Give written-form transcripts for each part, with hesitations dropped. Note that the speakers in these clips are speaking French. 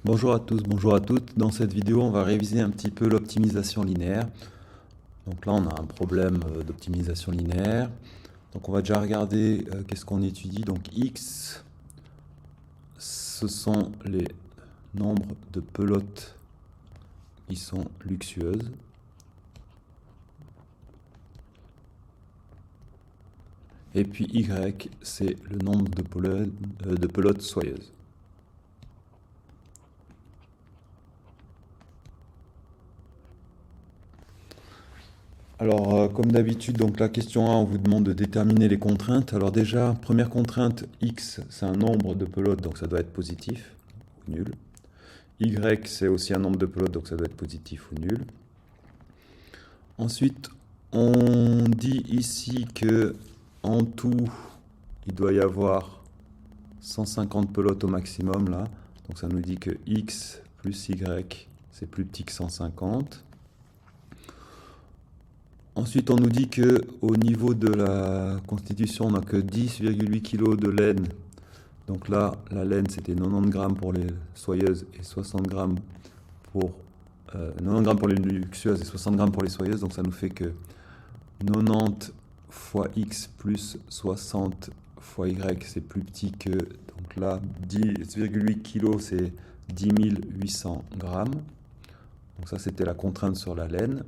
Bonjour à tous, bonjour à toutes. Dans cette vidéo, on va réviser un petit peu l'optimisation linéaire. Donc là, on a un problème d'optimisation linéaire. Donc on va déjà regarder qu'est-ce qu'on étudie. Donc X, ce sont les nombres de pelotes qui sont luxueuses. Et puis Y, c'est le nombre de pelotes soyeuses. Alors, comme d'habitude, donc la question 1, on vous demande de déterminer les contraintes. Alors déjà, première contrainte, x, c'est un nombre de pelotes, donc ça doit être positif ou nul. Y, c'est aussi un nombre de pelotes, donc ça doit être positif ou nul. Ensuite, on dit ici que en tout, il doit y avoir 150 pelotes au maximum, là. Donc ça nous dit que x plus y, c'est plus petit que 150. Ensuite, on nous dit que au niveau de la constitution, on n'a que 10,8 kg de laine. Donc là, la laine, c'était 90 grammes pour les soyeuses et 60 grammes pour 90 grammes pour les luxueuses et 60 grammes pour les soyeuses. Donc ça nous fait que 90 fois x plus 60 fois y, c'est plus petit que, donc là, 10,8 kg, c'est 10 800 grammes. Donc ça, c'était la contrainte sur la laine.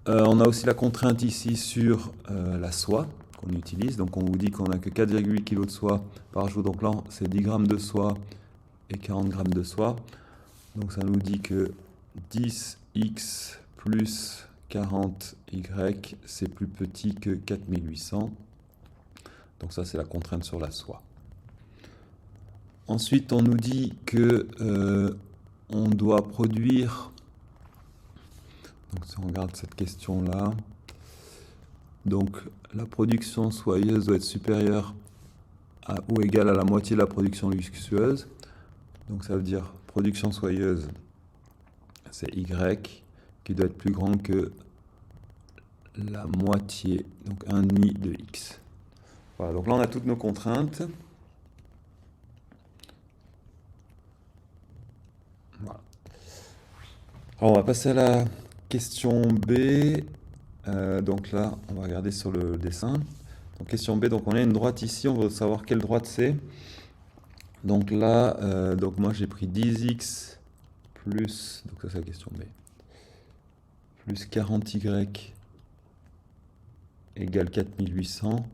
On a aussi la contrainte ici sur la soie qu'on utilise. Donc on vous dit qu'on n'a que 4,8 kg de soie par jour. Donc là, c'est 10 grammes de soie et 40 grammes de soie. Donc ça nous dit que 10x plus 40y, c'est plus petit que 4800. Donc ça, c'est la contrainte sur la soie. Ensuite, on nous dit que on doit produire. Donc si on regarde cette question-là, donc la production soyeuse doit être supérieure à ou égale à la moitié de la production luxueuse. Donc ça veut dire production soyeuse, c'est Y, qui doit être plus grand que la moitié, donc 1,5 de X. Voilà, donc là on a toutes nos contraintes. Voilà. Alors on va passer à la question B. Donc là, on va regarder sur le dessin. Donc question B, donc on a une droite ici, on veut savoir quelle droite c'est. Donc là, donc moi j'ai pris 10x plus, donc ça c'est la question B, plus 40y égale 4800.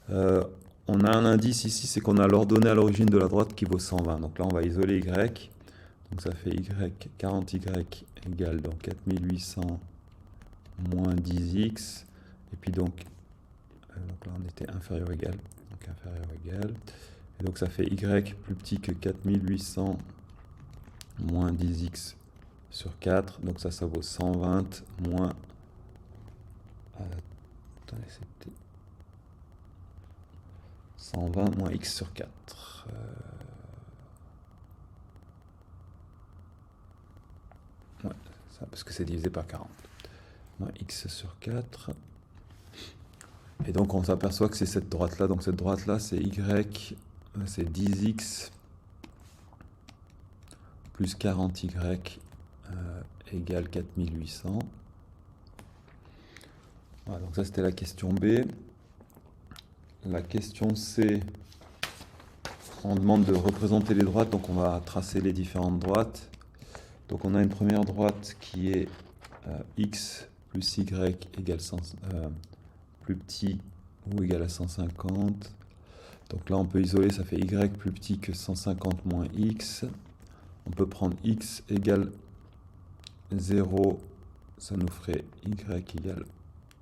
On a un indice ici, c'est qu'on a l'ordonnée à l'origine de la droite qui vaut 120. Donc là on va isoler y. Donc ça fait y, 40y égale donc 4800 moins 10x. Et puis donc là on était inférieur ou égal. Donc inférieur ou égal. Et donc ça fait y plus petit que 4800 moins 10x sur 4. Donc ça vaut 120 moins... attendez, c'était 120 moins x sur 4. Ouais, ça, parce que c'est divisé par 40. Moins x sur 4. Et donc on s'aperçoit que c'est cette droite-là. Donc cette droite-là, c'est y, c'est 10x plus 40y égale 4800. Voilà, donc ça c'était la question B. La question C, on demande de représenter les droites, donc on va tracer les différentes droites. Donc on a une première droite qui est x plus y égale plus petit ou égal à 150. Donc là on peut isoler, ça fait y plus petit que 150 moins x. On peut prendre x égale 0, ça nous ferait y égale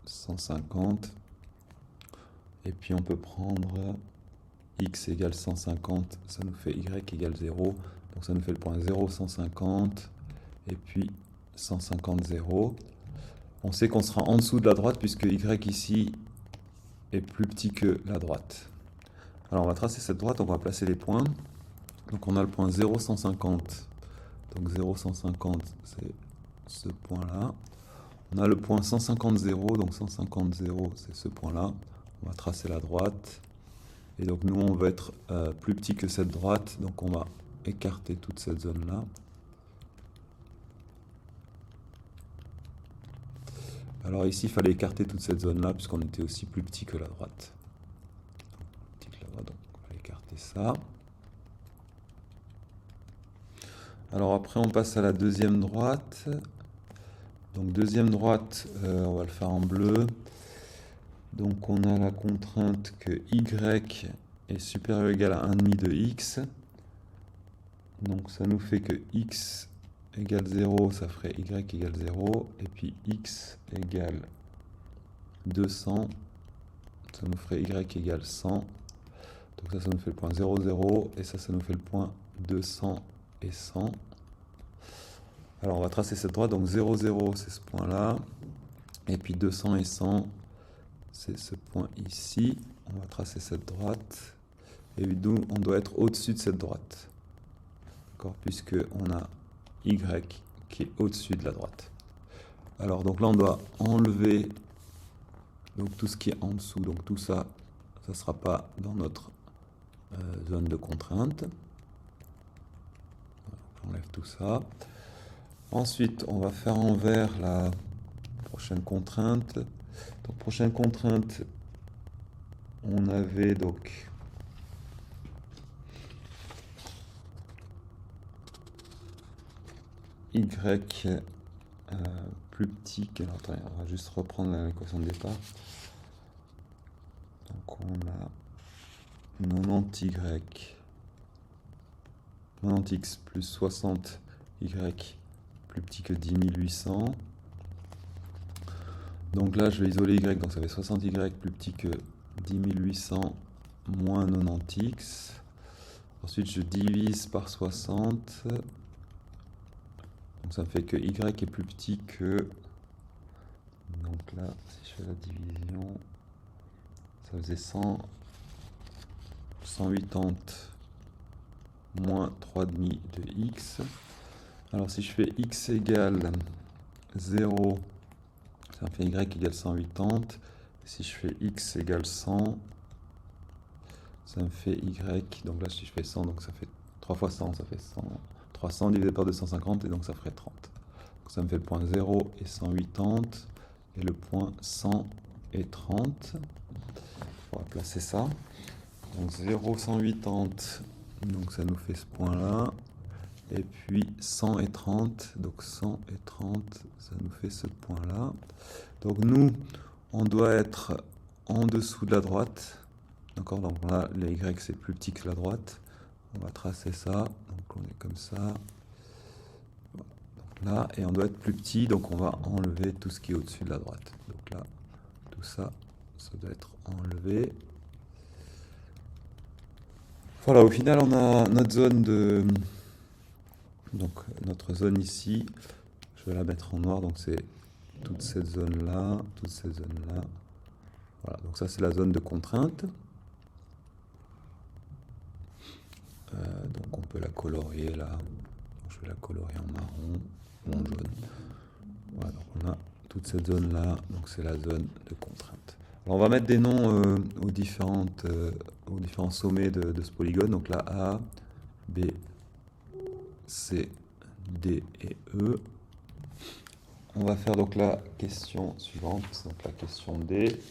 150. Et puis on peut prendre x égale 150, ça nous fait y égale 0. Donc ça nous fait le point 0, 150. Et puis 150, 0. On sait qu'on sera en dessous de la droite puisque y ici est plus petit que la droite. Alors on va tracer cette droite, on va placer les points. Donc on a le point 0, 150. Donc 0, 150, c'est ce point-là. On a le point 150, 0. Donc 150, 0, c'est ce point-là. On va tracer la droite. Et donc nous, on va être plus petit que cette droite. Donc on va écarter toute cette zone-là. Alors ici, il fallait écarter toute cette zone-là, puisqu'on était aussi plus petit que la droite. Donc on va écarter ça. Alors après, on passe à la deuxième droite. Donc deuxième droite, on va le faire en bleu. Donc on a la contrainte que y est supérieur ou égal à 1,5 de x. Donc ça nous fait que x égale 0, ça ferait y égale 0. Et puis x égale 200, ça nous ferait y égale 100. Donc ça nous fait le point 0, 0. Et ça nous fait le point 200 et 100. Alors on va tracer cette droite. Donc 0, 0, c'est ce point-là. Et puis 200 et 100, c'est ce point ici. On va tracer cette droite. Et d'où on doit être au-dessus de cette droite. D'accord, puisque on a y qui est au-dessus de la droite. Alors donc là on doit enlever donc tout ce qui est en dessous. Donc tout ça, ça ne sera pas dans notre zone de contrainte. On enlève tout ça. Ensuite, on va faire en vert la prochaine contrainte. Donc prochaine contrainte, on avait donc y plus petit que... Attendez, on va juste reprendre l'équation de départ. Donc on a 90x plus 60y plus petit que 10 800. Donc là, je vais isoler y, donc ça fait 60y plus petit que 10 800 moins 90x. Ensuite, je divise par 60. Donc ça me fait que y est plus petit que... Donc là, si je fais la division, ça faisait 180 moins 3,5 de x. Alors si je fais x égale 0, ça me fait y égale 180. Si je fais x égale 100, ça me fait y. Donc là, si je fais 100, donc ça fait 3 fois 100, ça fait 100. 300 divisé par 250, et donc ça ferait 30. Donc ça me fait le point 0 et 180, et le point 100 et 30. On va placer ça. Donc 0, 180, donc ça nous fait ce point-là. Et puis 100 et 30, donc 100 et 30, ça nous fait ce point-là. Donc nous, on doit être en dessous de la droite. D'accord, donc là, les y, c'est plus petit que la droite. On va tracer ça, donc on est comme ça. Donc là, et on doit être plus petit, donc on va enlever tout ce qui est au-dessus de la droite. Donc là, tout ça, ça doit être enlevé. Voilà, au final, on a notre zone de... Donc notre zone ici, je vais la mettre en noir, donc c'est toute cette zone-là, toute cette zone-là. Voilà, donc ça c'est la zone de contrainte. Donc on peut la colorier là. Donc, je vais la colorier en marron ou en jaune. Voilà, donc on a toute cette zone-là, donc c'est la zone de contrainte. Alors on va mettre des noms aux différents sommets de ce polygone. Donc là A, B, C, D et E. On va faire donc la question suivante, donc la question D.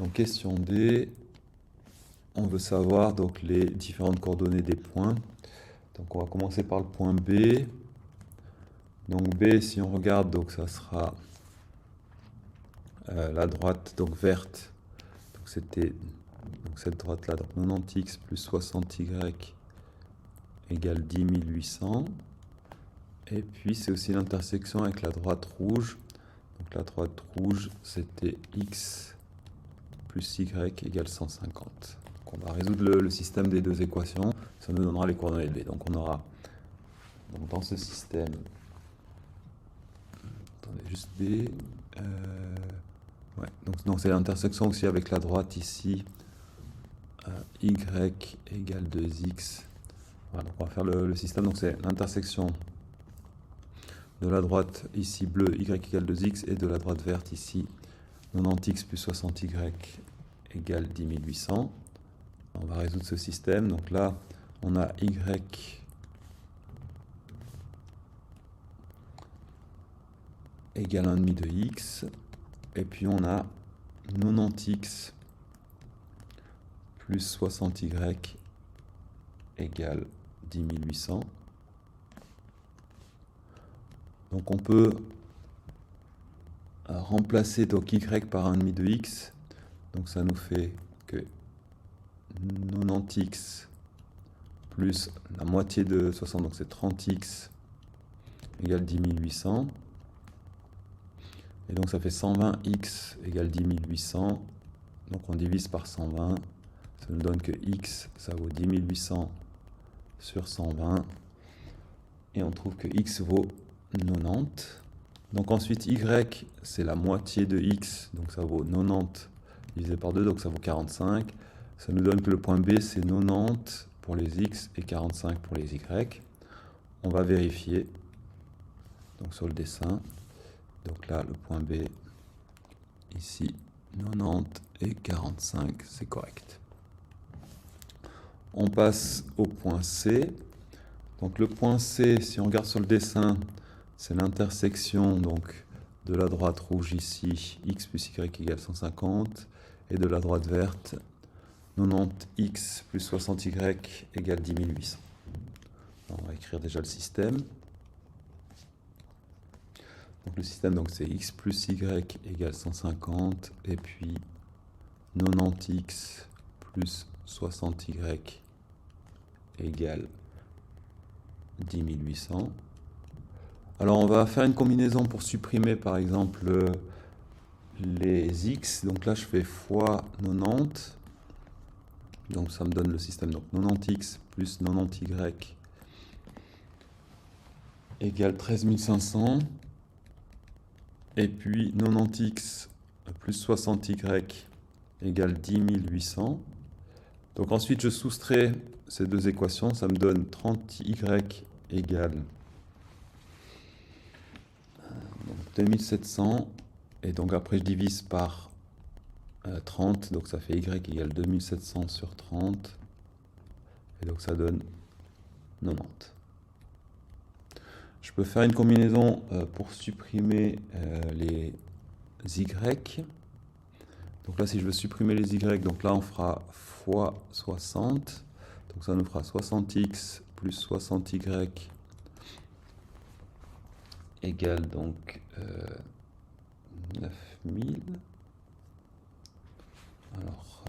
Donc question D, on veut savoir donc les différentes coordonnées des points. Donc on va commencer par le point B. Donc B, si on regarde, donc ça sera la droite donc verte. Donc c'était cette droite là, donc 90x plus 60y égale 10 800. Et puis c'est aussi l'intersection avec la droite rouge. Donc la droite rouge, c'était x plus y égale 150. Donc on va résoudre le système des deux équations. Ça nous donnera les coordonnées de B. Donc on aura donc dans ce système, attendez juste B. Ouais, donc c'est l'intersection aussi avec la droite ici. Y égale 2x. Voilà, donc on va faire le système. Donc c'est l'intersection de la droite ici bleu y égale 2x et de la droite verte ici 90x plus 60y égale 10 800. On va résoudre ce système. Donc là, on a y égale 1,5 de x, et puis on a 90x plus 60y égale 10 800. Donc on peut remplacer donc y par 1,5 de x, donc ça nous fait que 90x plus la moitié de 60, donc c'est 30x égale 10 800. Et donc ça fait 120x égale 10 800. Donc on divise par 120. Ça nous donne que x, ça vaut 10 800 sur 120. Et on trouve que x vaut 90. Donc ensuite y, c'est la moitié de x. Donc ça vaut 90 divisé par 2, donc ça vaut 45. Ça nous donne que le point B, c'est 90 pour les x et 45 pour les y. On va vérifier donc sur le dessin. Donc là, le point B, ici, 90 et 45, c'est correct. On passe au point C. Donc le point C, si on regarde sur le dessin, c'est l'intersection donc de la droite rouge ici, x plus y égale 150, et de la droite verte, 90x plus 60y égale 10 800. On va écrire déjà le système. Donc le système, c'est x plus y égale 150, et puis 90x plus 60y égale 10 800. Alors on va faire une combinaison pour supprimer par exemple les x. Donc là je fais fois 90. Donc ça me donne le système. Donc 90x plus 90y égale 13 500. Et puis 90x plus 60y égale 10 800. Donc ensuite je soustrais ces deux équations, ça me donne 30y égale 2700. Et donc après je divise par 30, donc ça fait y égale 2700 sur 30. Et donc ça donne 90. Je peux faire une combinaison pour supprimer les y. Donc là, si je veux supprimer les y, donc là, on fera fois 60. Donc ça nous fera 60x plus 60y égale donc 9000. Alors,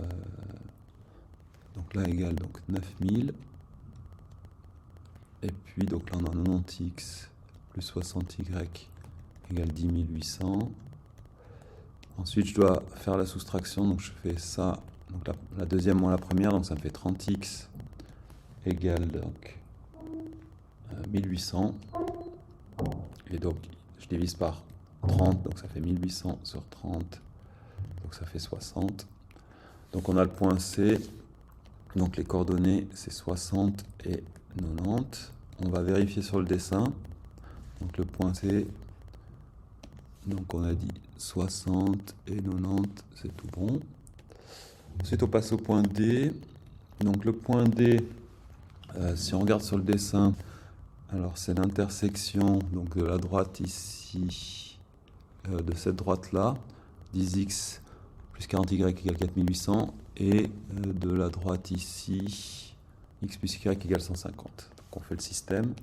donc là égale donc 9000. Et puis donc là on a 90x plus 60y égale 10 800. Ensuite je dois faire la soustraction, donc je fais ça, donc la deuxième moins la première, donc ça me fait 30x égale donc 1800. Et donc je divise par 30, donc ça fait 1800 sur 30, donc ça fait 60. Donc on a le point C, donc les coordonnées c'est 60 et 90. On va vérifier sur le dessin. Donc le point C, donc on a dit 60 et 90, c'est tout bon. Ensuite on passe au point D. Donc le point D, si on regarde sur le dessin, alors c'est l'intersection donc de la droite ici, de cette droite là, 10x plus 40y égale 4800, et de la droite ici, x plus y égale 150. Donc on fait le système.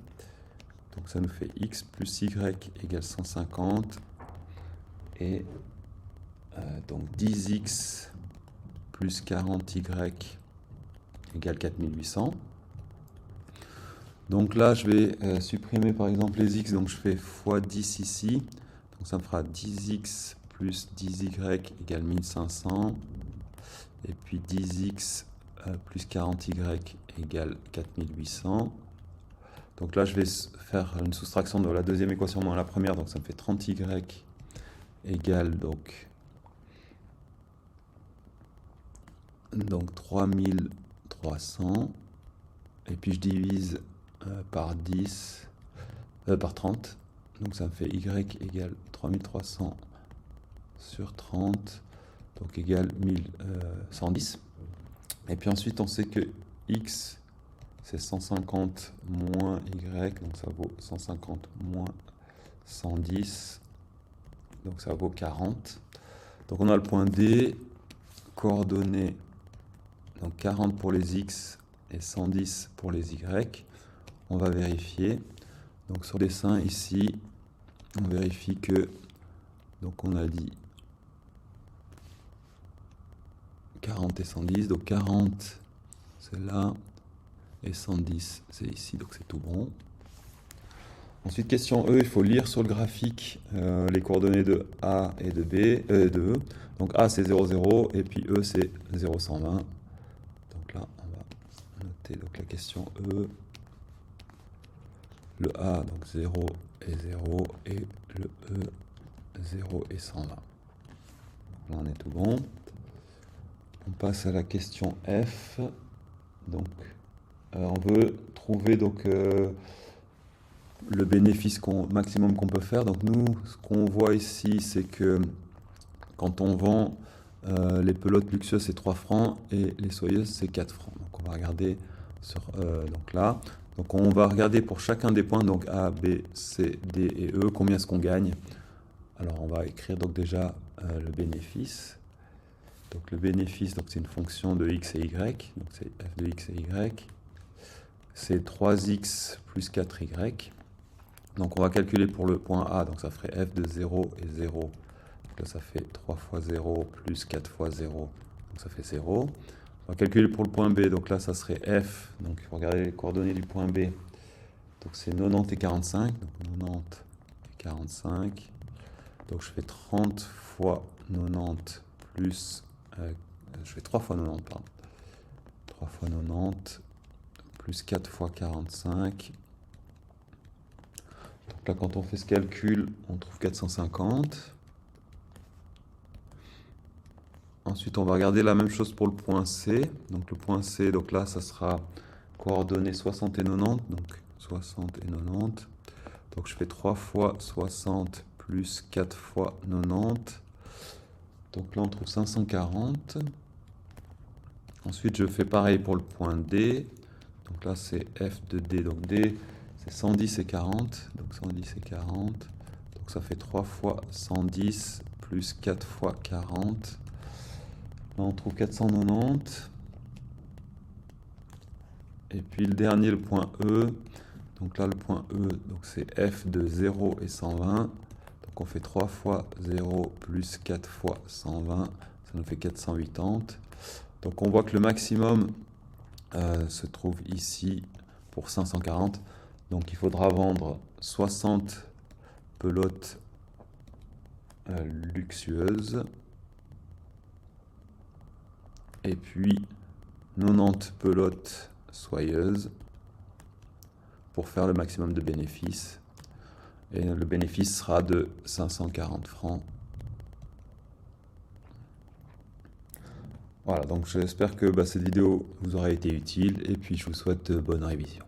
Donc ça nous fait x plus y égale 150. Et donc 10x plus 40y égale 4800. Donc là, je vais supprimer par exemple les x. Donc je fais fois 10 ici. Donc ça me fera 10x plus 10y égale 1500. Et puis 10x plus 40y égale 4800. Donc là, je vais faire une soustraction de la deuxième équation moins la première. Donc ça me fait 30y égale donc 3300. Et puis je divise par 10, par 30. Donc ça me fait y égale 3300 sur 30. Donc égale 1110. Et puis ensuite, on sait que x c'est 150 moins Y, donc ça vaut 150 moins 110, donc ça vaut 40. Donc on a le point D, coordonnées, donc 40 pour les X et 110 pour les Y. On va vérifier. Donc sur le dessin ici, on vérifie que, donc on a dit 40 et 110, donc 40 c'est là, et 110 c'est ici, donc c'est tout bon. Ensuite, question E, il faut lire sur le graphique les coordonnées de A et de B, de E. Donc A c'est 0, 0, et puis E c'est 0, 120. Donc là, on va noter donc, la question E. Le A, donc 0 et 0, et le E, 0 et 120. Donc là, on est tout bon. On passe à la question F. Donc, on veut trouver donc, le bénéfice maximum qu'on peut faire. Donc nous, ce qu'on voit ici, c'est que quand on vend les pelotes luxueuses, c'est 3 francs, et les soyeuses, c'est 4 francs. Donc on va regarder sur, donc là. Donc on va regarder pour chacun des points, donc A, B, C, D et E, combien est-ce qu'on gagne. Alors on va écrire donc déjà le bénéfice. Donc le bénéfice, c'est une fonction de x et y, donc c'est f de x et y. C'est 3x plus 4y. Donc on va calculer pour le point A, donc ça ferait f de 0 et 0. Donc là ça fait 3 fois 0 plus 4 fois 0, donc ça fait 0. On va calculer pour le point B, donc là ça serait f, donc il faut regarder les coordonnées du point B. Donc c'est 90 et 45, donc 90 et 45. Donc je fais 30 fois 90 plus... je fais 3 fois 90, pardon. 3 fois 90 plus 4 fois 45. Donc là, quand on fait ce calcul, on trouve 450. Ensuite, on va regarder la même chose pour le point C. Donc le point C, donc là, ça sera coordonnées 60 et 90. Donc 60 et 90. Donc je fais 3 fois 60 plus 4 fois 90. Donc là, on trouve 540. Ensuite, je fais pareil pour le point D. Donc là, c'est f de D. Donc D, c'est 110 et 40. Donc 110 et 40. Donc ça fait 3 fois 110 plus 4 fois 40. Là, on trouve 490. Et puis le dernier, le point E. Donc là, le point E, c'est f de 0 et 120. Donc on fait 3 fois 0 plus 4 fois 120. Ça nous fait 480. Donc on voit que le maximum se trouve ici pour 540. Donc il faudra vendre 60 pelotes luxueuses et puis 90 pelotes soyeuses pour faire le maximum de bénéfices. Et le bénéfice sera de 540 francs. Voilà, donc j'espère que cette vidéo vous aura été utile et puis je vous souhaite bonne révision.